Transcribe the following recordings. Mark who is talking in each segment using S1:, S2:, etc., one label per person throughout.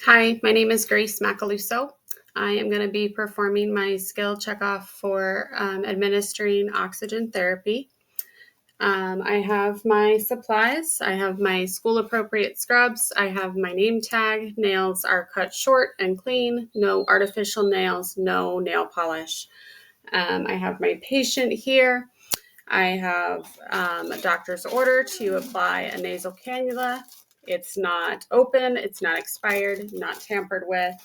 S1: Hi, my name is Grace Macaluso. I am going to be performing my skill checkoff for administering oxygen therapy. I have my supplies. I have my school appropriate scrubs. I have my name tag. Nails are cut short and clean. No artificial nails, no nail polish. I have my patient here. I have a doctor's order to apply a nasal cannula. It's not open, it's not expired, not tampered with.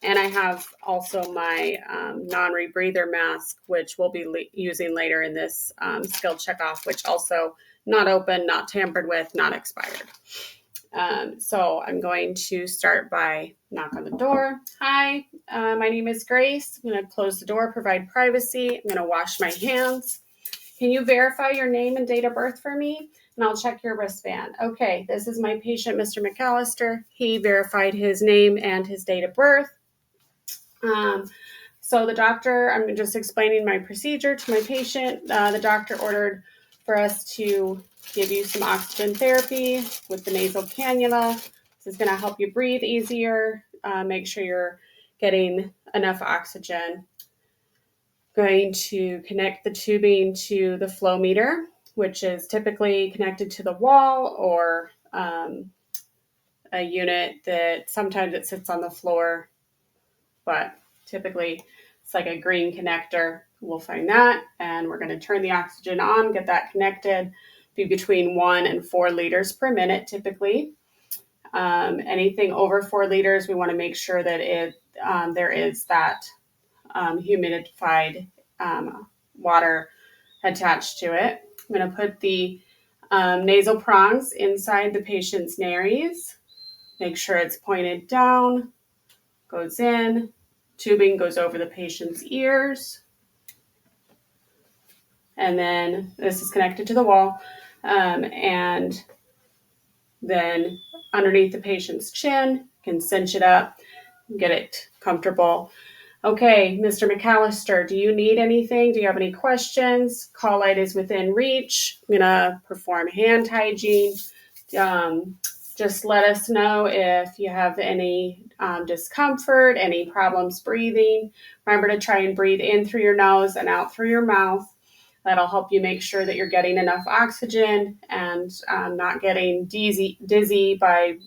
S1: And I have also my non-rebreather mask, which we'll be using later in this skill checkoff, which also not open, not tampered with, not expired. So I'm going to start by knock on the door. Hi, my name is Grace. I'm going to close the door, provide privacy. I'm going to wash my hands. Can you verify your name and date of birth for me? And I'll check your wristband. Okay, this is my patient, Mr. McAllister. He verified his name and his date of birth. So the doctor, I'm just explaining my procedure to my patient. The doctor ordered for us to give you some oxygen therapy with the nasal cannula. This is going to help you breathe easier, make sure you're getting enough oxygen. Going to connect the tubing to the flow meter, which is typically connected to the wall or a unit that sometimes it sits on the floor, but typically it's like a green connector. We'll find that, and we're going to turn the oxygen on, get that connected, be between 1 and 4 liters per minute typically. Anything over 4 liters, we want to make sure that there is that humidified water attached to it. I'm going to put the nasal prongs inside the patient's nares. Make sure it's pointed down, goes in. Tubing goes over the patient's ears. And then this is connected to the wall. And then underneath the patient's chin, you can cinch it up, get it comfortable. Okay, Mr. McAllister, do you need anything? Do you have any questions? Call light is within reach. I'm going to perform hand hygiene. Just let us know if you have any discomfort, any problems breathing. Remember to try and breathe in through your nose and out through your mouth. That'll help you make sure that you're getting enough oxygen and not getting dizzy by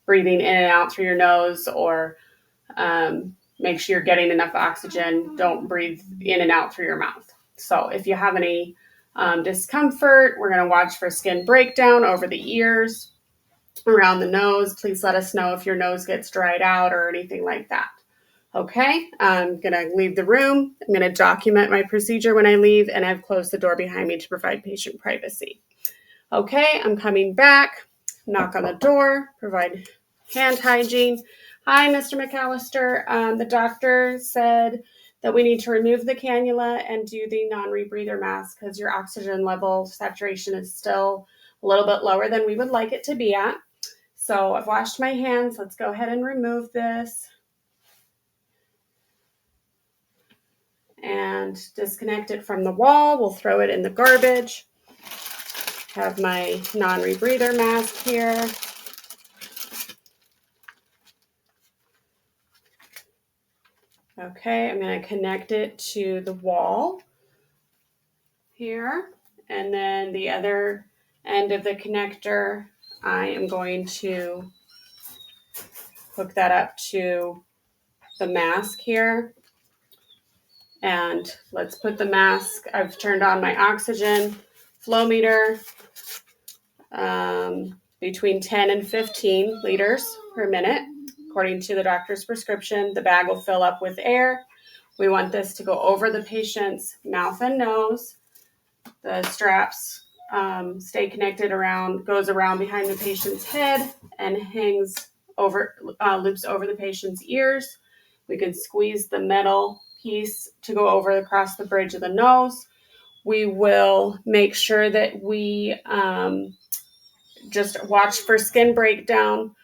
S1: breathing in and out through your nose, or make sure you're getting enough oxygen. Don't breathe in and out through your mouth. So if you have any discomfort, we're going to watch for skin breakdown over the ears, around the nose. Please let us know if your nose gets dried out or anything like that. Okay, I'm going to leave the room. I'm going to document my procedure when I leave, and I've closed the door behind me to provide patient privacy. Okay, I'm coming back. Knock on the door, provide hand hygiene. Hi, Mr. McAllister. The doctor said that we need to remove the cannula and do the non-rebreather mask because your oxygen level saturation is still a little bit lower than we would like it to be at. So I've washed my hands. Let's go ahead and remove this and disconnect it from the wall. We'll throw it in the garbage. Have my non-rebreather mask here. Okay, I'm going to connect it to the wall here, and then the other end of the connector, I am going to hook that up to the mask here. And let's put the mask, I've turned on my oxygen flow meter, between 10 and 15 liters per minute. According to the doctor's prescription, the bag will fill up with air. We want this to go over the patient's mouth and nose. The straps stay connected goes around behind the patient's head and hangs over, loops over the patient's ears. We can squeeze the metal piece to go over across the bridge of the nose. We will make sure that we just watch for skin breakdown.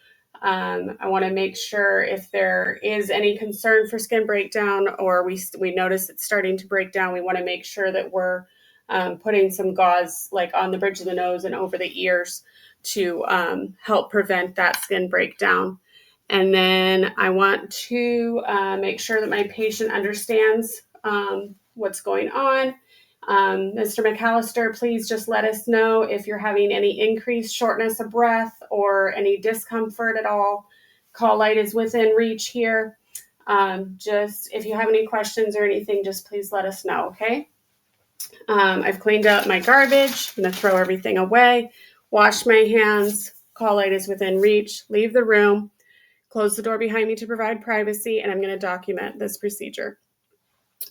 S1: I want to make sure if there is any concern for skin breakdown, or we notice it's starting to break down, we want to make sure that we're putting some gauze like on the bridge of the nose and over the ears to help prevent that skin breakdown. And then I want to make sure that my patient understands what's going on. Mr. McAllister, please just let us know if you're having any increased shortness of breath or any discomfort at all. Call light is within reach here. Just if you have any questions or anything, just please let us know, okay? I've cleaned up my garbage. I'm going to throw everything away, wash my hands, call light is within reach, leave the room, close the door behind me to provide privacy, and I'm going to document this procedure.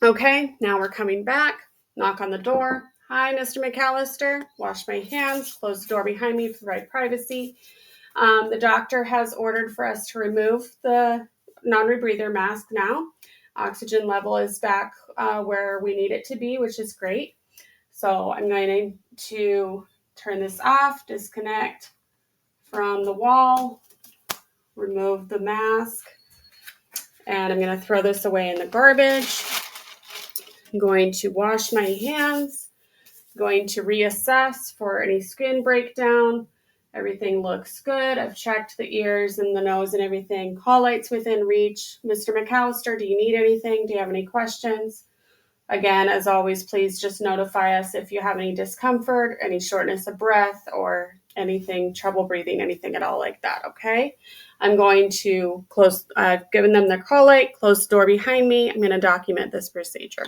S1: Okay, now we're coming back, knock on the door. Hi, Mr. McAllister. Wash my hands, close the door behind me, provide privacy. The doctor has ordered for us to remove the non-rebreather mask now. Oxygen level is back where we need it to be, which is great. So I'm going to turn this off, disconnect from the wall, remove the mask, and I'm going to throw this away in the garbage. I'm going to wash my hands, going to reassess for any skin breakdown. Everything looks good. I've checked the ears and the nose and everything. Call light's within reach. Mr. McAllister, do you need anything? Do you have any questions? Again, as always, please just notify us if you have any discomfort, any shortness of breath, or anything, trouble breathing, anything at all like that, okay? I'm going to close, I've given them the call light, close the door behind me. I'm going to document this procedure.